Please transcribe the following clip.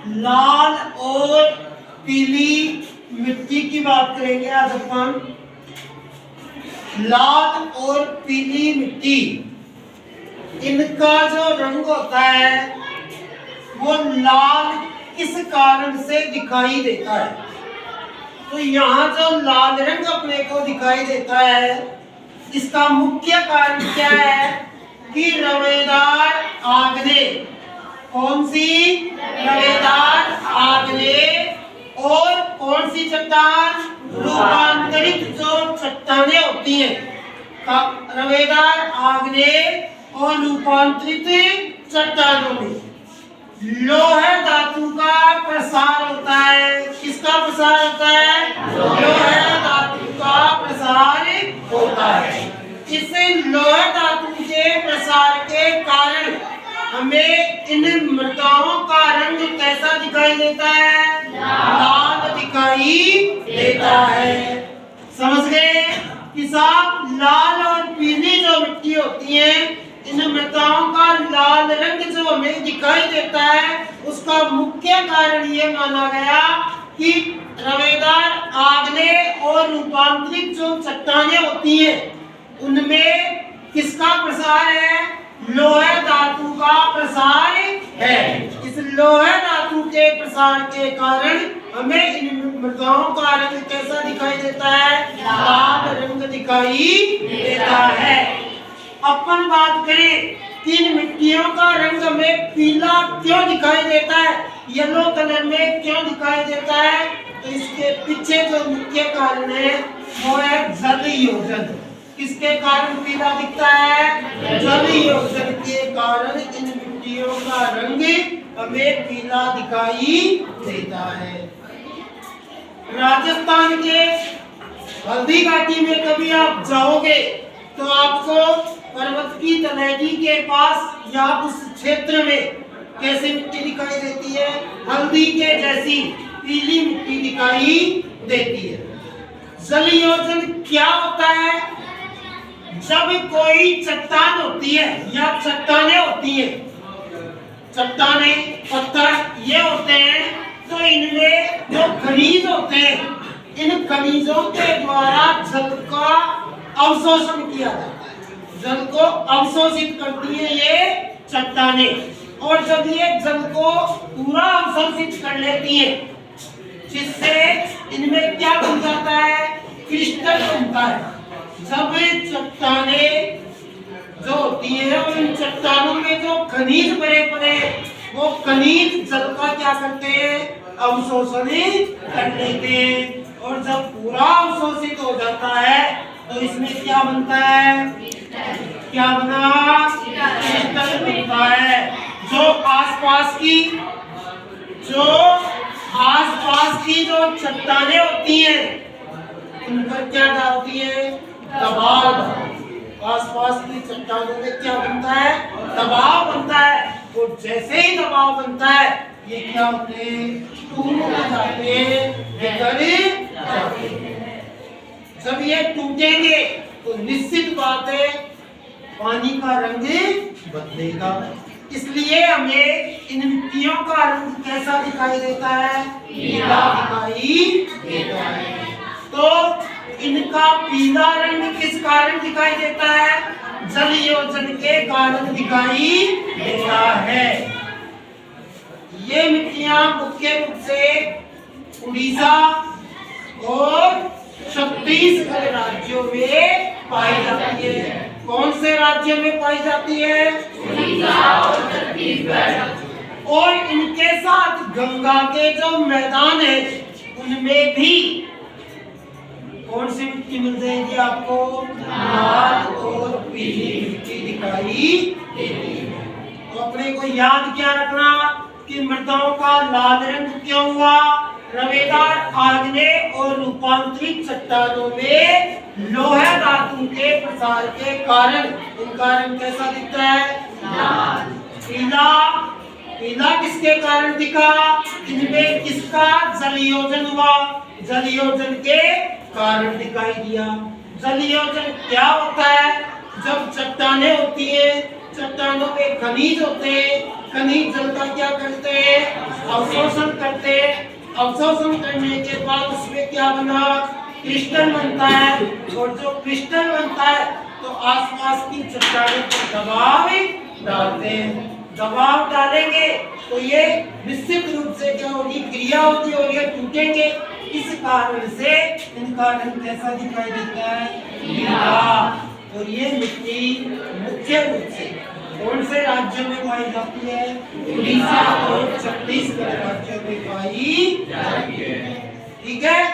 लाल और पीली मिट्टी की बात करेंगे आज अपन। लाल और पीली मिट्टी, इनका जो रंग होता है वो लाल किस कारण से दिखाई देता है? तो यहाँ जो लाल रंग अपने को दिखाई देता है, इसका मुख्य कारण क्या है कि रवेदार आग्नेय, कौन सी? रवेदार आग्नेय। और कौन सी चट्टान? रूपांतरित जो चट्टानें होती हैं, रवेदार आग्नेय और रूपांतरित चट्टानों में लोह धातु का प्रसार होता है। किसका प्रसार होता है? लोह धातु का प्रसार होता है। इस लोह धातु के प्रसार के कारण हमें इन मृदाओं का रंग कैसा दिखाई देता है? लाल दिखाई देता है। समझ गए कि साहब, लाल और पीली जो मिट्टी होती है, इन मृदाओं का लाल रंग जो हमें दिखाई देता है, उसका मुख्य कारण ये माना गया कि रवेदार आग्नेय और रूपांतरित जो चट्टानें होती हैं, उनमें किसका प्रसार है? लोह धातु का प्रसार है। इस लोह धातु के प्रसार के कारण हमें इन मृदाओं का रंग कैसा दिखाई देता है? लाल रंग दिखाई देता है। अपन बात करें कि इन मिट्टियों का रंग हमें पीला क्यों दिखाई देता है, येलो कलर में क्यों दिखाई देता है? तो इसके पीछे जो मुख्य कारण है वो है जल योजन। किसके कारण पीला दिखता है? जल योजन के कारण इन मिट्टियों का रंग हमें पीला दिखाई देता है। राजस्थान के हल्दी घाटी में कभी आप जाओगे तो आपको पर्वत की तलहटी के पास या उस क्षेत्र में कैसी मिट्टी दिखाई देती है? हल्दी के जैसी पीली मिट्टी दिखाई देती है। जल योजन क्या होता है? जब कोई चट्टान होती है या चट्टानें होती हैं, चट्टानें पत्थर ये होते हैं, तो इनमें जो खनिज होते हैं, इन खनिजों के द्वारा जल का अवशोषण किया जाता है। जल को अवशोषित करती है ये चट्टानें, और जब ये जल को पूरा अवशोषित कर लेती है, जिससे इनमें क्या बन जाता है? क्रिस्टल बनता है। जब चट्टानें जो होती है, उन चट्टानों में जो खनिज भरे पड़े, वो खनिज जल का क्या करते हैं? अवशोषण कर लेते हैं। और जब पूरा अवशोषित हो जाता है तो इसमें क्या बनता है? क्या बना? क्रिस्टल बनता है। जो आसपास की जो चट्टानें होती हैं, उन पर क्या डालती है? दबाव। आसपास की चट्टानों में क्या बनता है? दबाव बनता है। और जैसे ही दबाव बनता है, ये क्या होते हैं? टूट जाते हैं, बिखर जाते हैं। जब ये टूटेंगे तो निश्चित बात है पानी का रंग बदलेगा। इसलिए हमें इन मिट्टियों का रंग कैसा दिखाई देता है? पीला दिखाई देता है। तो इनका पीला रंग किस कारण दिखाई देता है? जल योजन के कारण दिखाई देता है। ये मिट्टियां मुख्य रूप से उड़ीसा और छत्तीसगढ़ राज्यों में पाई जाती है। कौन से राज्य में पाई जाती है? उड़ीसा और छत्तीसगढ़। और इनके साथ गंगा के जो मैदान है, उनमें भी कौन सी मिट्टी मिल जाएगी आपको? लाल और पीली मिट्टी दिखाई देती है। तो अपने को याद क्या रखना कि मृदाओं का लाल रंग क्यों हुआ? रवेदार आग्नेय और रूपांतरित चट्टानों में लोह धातु के प्रसार के कारण इनका रंग कैसा दिखता है? लाल। पीला, पीला किसके कारण दिखा? इनमें किसका जल योजन हुआ? जल योजन के कारण दिखाई दिया। जल योजन क्या होता है? जब चट्टानें होती है, चट्टानों में खनिज होते हैं, खनिज जल का क्या करते हैं? अवशोषण करते, अवशोषण करने के बाद उसमें क्या बना, क्रिस्टल बनता है, और जो क्रिस्टल बनता है तो आसपास की चट्टानों पर दबाव डालते हैं। दबाव डालेंगे तो ये निश्चित रूप से क्या होगी, क्रिया होती है और ये टूटेंगे। इस कारण से इनका रंग कैसा दिखाई देता है, नीला। और ये मिट्टी मुख्य रूप से कौन से राज्यों में पाई जाती है, उड़ीसा और छत्तीसगढ़ राज्यों में पाई जाती है। ठीक है।